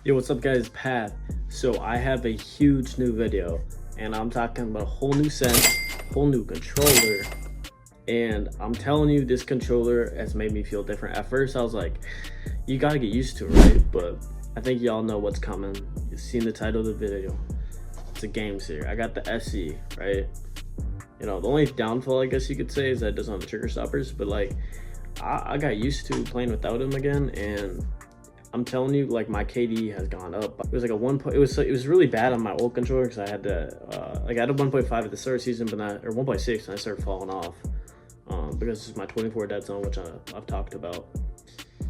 Yo, what's up guys, Pat. So I have a huge new video and I'm talking about a whole new sense, whole new controller, and I'm telling you this controller has made me feel different. At first I was like, you gotta get used to it, right? But I think y'all know what's coming. You've seen the title of the video. It's a Gamesir. I got the SE, right? You know, the only downfall I guess you could say is that it doesn't have the trigger stoppers, but like I got used to playing without him again, and I'm telling you, like, my KD has gone up. It was like a 1. It was really bad on my old controller because I had to like I had a 1.5 at the start of the season, but not, or 1.6, and I started falling off because it's my 24 dead zone, which I've talked about.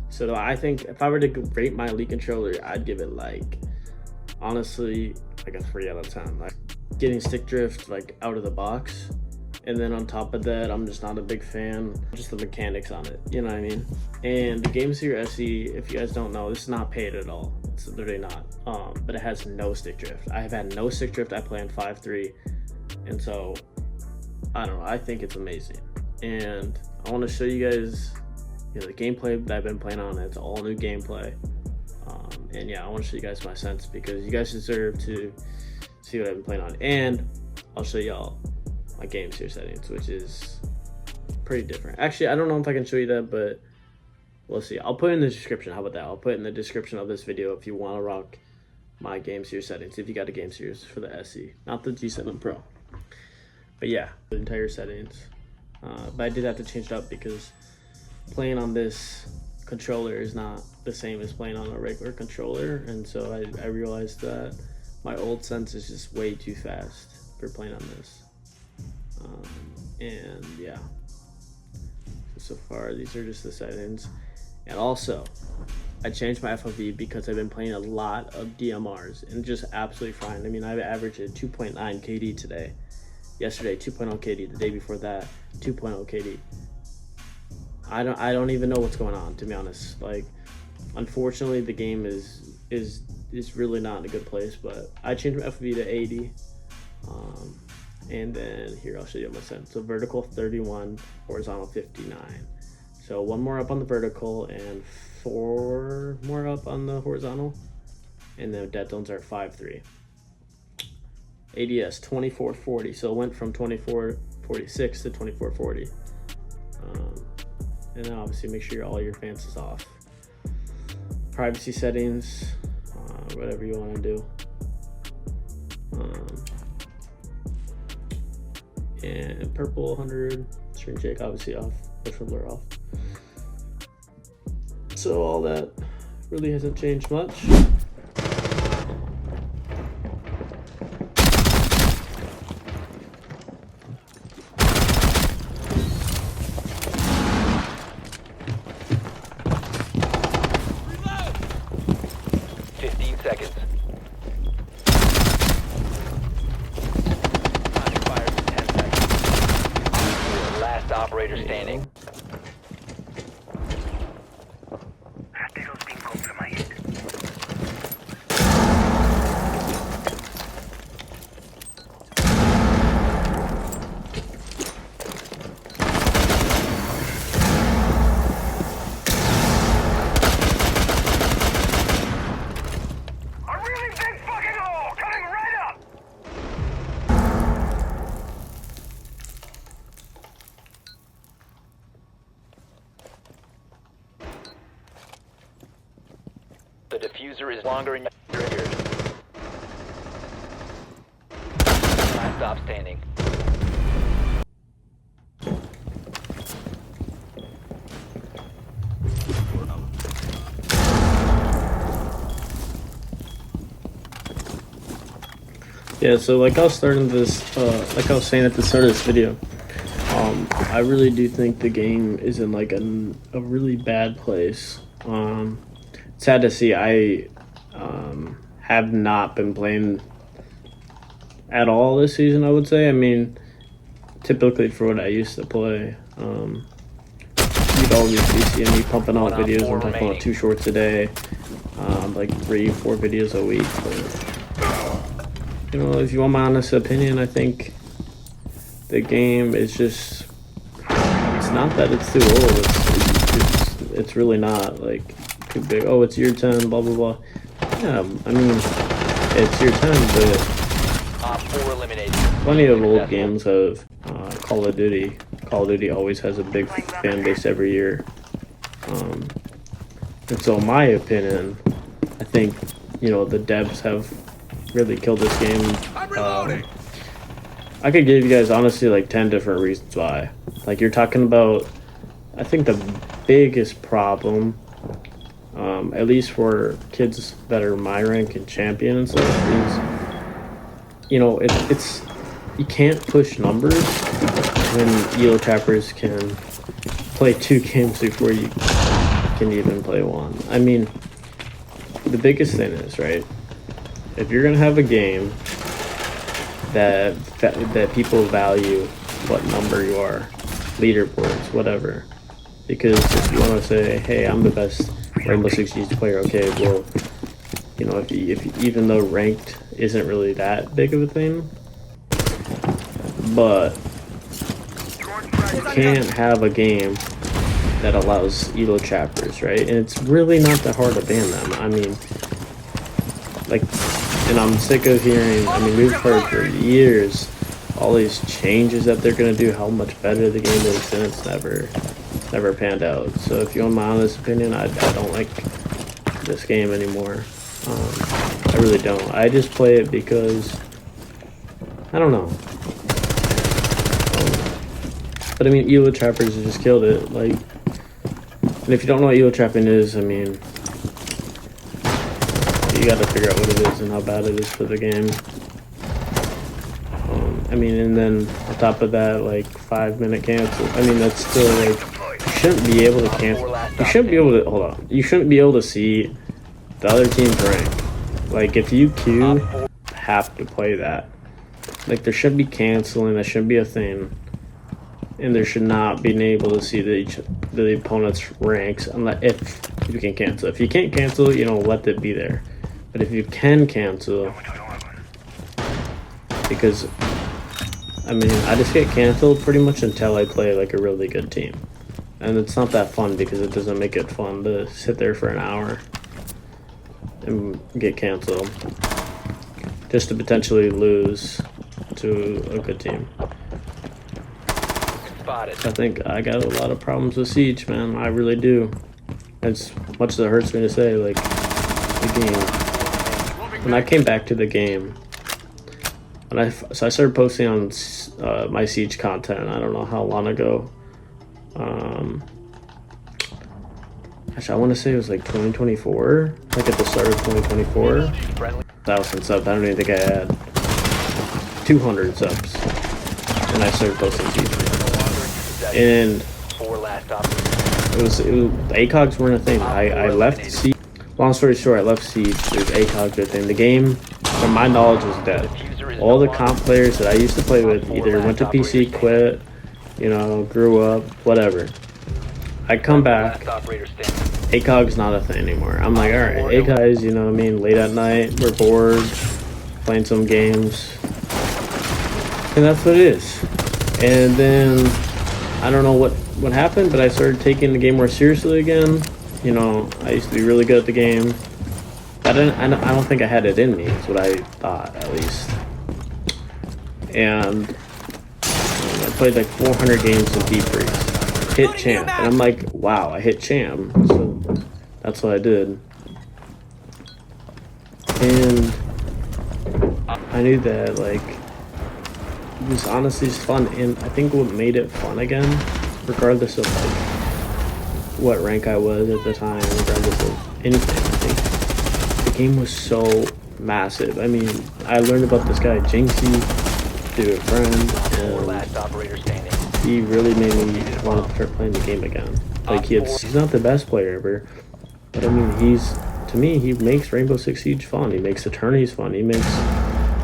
So I think if I were to rate my Elite controller, I'd give it like, honestly, like a 3 out of 10. Like getting stick drift like out of the box. And then on top of that, I'm just not a big fan, just the mechanics on it, you know what I mean? And the Gamesir SE, if you guys don't know, this is not paid at all. It's literally not, but it has no stick drift. I have had no stick drift. I play on 5.3, and so, I don't know, I think it's amazing. And I want to show you guys, you know, the gameplay that I've been playing on. It's all new gameplay. And yeah, I want to show you guys my sense because you guys deserve to see what I've been playing on. And I'll show y'all my Gamesir settings, which is pretty different. Actually, I don't know if I can show you that, but we'll see. I'll put it in the description. How about that? I'll put it in the description of this video if you want to rock my Gamesir settings, if you got a Gamesir for the SE, not the G7 Pro. But yeah, the entire settings. But I did have to change it up because playing on this controller is not the same as playing on a regular controller, and so I realized that my old sense is just way too fast for playing on this. And yeah, so far these are just the settings. And also I changed my FOV because I've been playing a lot of DMRs and just absolutely fine. I mean, I've averaged a 2.9 KD today, yesterday 2.0 KD, the day before that 2.0 KD. I don't even know what's going on, to be honest. Like, unfortunately the game is really not in a good place, but I changed my FOV to 80. And then here, I'll show you my sense. So vertical 31, horizontal 59. So 1 more up on the vertical and 4 more up on the horizontal. And the dead zones are 5.3. ADS 2440. So it went from 2446 to 2440. And then obviously make sure all your fans is off. Privacy settings, whatever you want to do. And purple 100, screen shake obviously off, push blur off. So all that really hasn't changed much. Reload! 15 seconds. Operator standing. The diffuser is longer in your ears. Last stop standing. Yeah, so like I was starting this, like I was saying at the start of this video, I really do think the game is in like a really bad place. Sad to see. I have not been playing at all this season, I would say. I mean, typically for what I used to play, you'd always be seeing me pumping out videos. I'm talking about 2 shorts a day, like 3-4 videos a week. But, you know, if you want my honest opinion, I think the game is just, it's not that it's too old. It's really not. Like, too big. Oh, it's year 10, blah blah blah. Yeah, I mean, it's your time, but Op 4 eliminated. plenty of old Successful. games have Call of Duty. Call of Duty always has a big fan base every year. And so, in my opinion, I think, you know, the devs have really killed this game. I could give you guys honestly like 10 different reasons why. Like, you're talking about, I think the biggest problem, at least for kids that are my rank and champion and stuff, is, you know, it's you can't push numbers when elo trappers can play 2 games before you can even play 1. I mean, the biggest thing is, right, if you're gonna have a game that people value what number you are, leaderboards, whatever, because if you want to say, hey, I'm the best Rainbow Six Siege player, okay, well, you know, if even though ranked isn't really that big of a thing, but you can't have a game that allows elo trappers, right? And it's really not that hard to ban them. I mean, like, and I'm sick of hearing, I mean, we've heard for years all these changes that they're going to do, how much better the game is, and it's never panned out. So if you want my honest opinion, I don't like this game anymore. I really don't. I just play it because, I don't know. But I mean, elo trappers just killed it. Like, and if you don't know what elo trapping is, I mean, you gotta figure out what it is and how bad it is for the game. I mean, and then on top of that, like 5-minute cancel. I mean, that's still like, you shouldn't be able to cancel. You shouldn't be able to, hold on. You shouldn't be able to see the other team's rank. Like, if you queue, have to play that. Like, there shouldn't be canceling. That shouldn't be a thing. And there should not be able to see the opponent's ranks unless if you can cancel. If you can't cancel, you know, let it be there. But if you can cancel, because I mean, I just get canceled pretty much until I play like a really good team, and it's not that fun because it doesn't make it fun to sit there for an hour and get canceled just to potentially lose to a good team. Spotted. I think I got a lot of problems with Siege, man. I really do. As much as it hurts me to say, like, the game. When I came back to the game, so I started posting on my Siege content. I don't know how long ago. Actually, I want to say it was like 2024, like at the start of 2024. 1,000 subs. I don't even think I had 200 subs, and I started posting Siege. And it was ACOGs weren't a thing. I left Siege. Long story short, I left Siege. There's ACOGs a thing. The game, from my knowledge, was dead. All the comp players that I used to play with either went to PC, quit, you know, grew up, whatever. I come back, ACOG's not a thing anymore. I'm like, alright, ACOGs, you know what I mean, late at night, we're bored, playing some games, and that's what it is. And then, I don't know what happened, but I started taking the game more seriously again. You know, I used to be really good at the game. I don't think I had it in me, is what I thought, at least. And I played like 400 games in Deep Freeze. Hit champ. And I'm like, wow, I hit champ. So that's what I did. And I knew that, like, it was honestly just fun. And I think what made it fun again, regardless of like what rank I was at the time, regardless of anything, I think the game was so massive. I mean, I learned about this guy Jinxie through a friend, and he really made me want to start playing the game again. Like, he's not the best player ever, but I mean, to me, he makes Rainbow Six Siege fun. He makes Eternities fun. He makes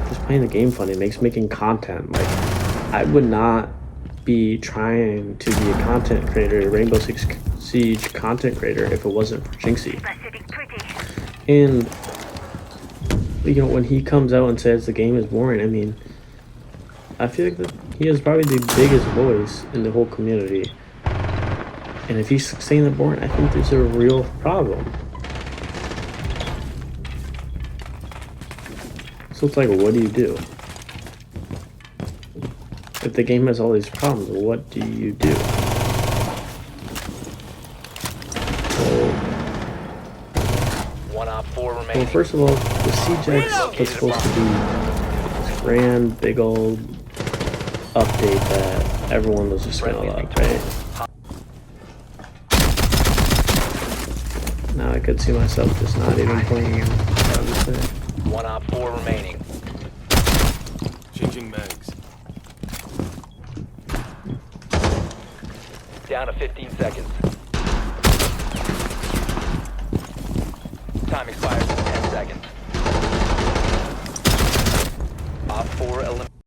just playing the game fun. He makes making content. Like, I would not be trying to be a content creator, a Rainbow Six Siege content creator, if it wasn't for Jinxie. And, you know, when he comes out and says the game is boring, I mean, I feel like that he is probably the biggest voice in the whole community. And if he's saying that boring, I think there's a real problem. So it's like, what do you do? If the game has all these problems, what do you do? So, One op 4 well, remaining. first of all, the CJX was supposed to be this grand, big old update that everyone was just gonna love, right? Now I could see myself just not even playing everything. One op 4 remaining. Changing mags. Down to 15 seconds. Time expires in 10 seconds. Op 4 eliminated.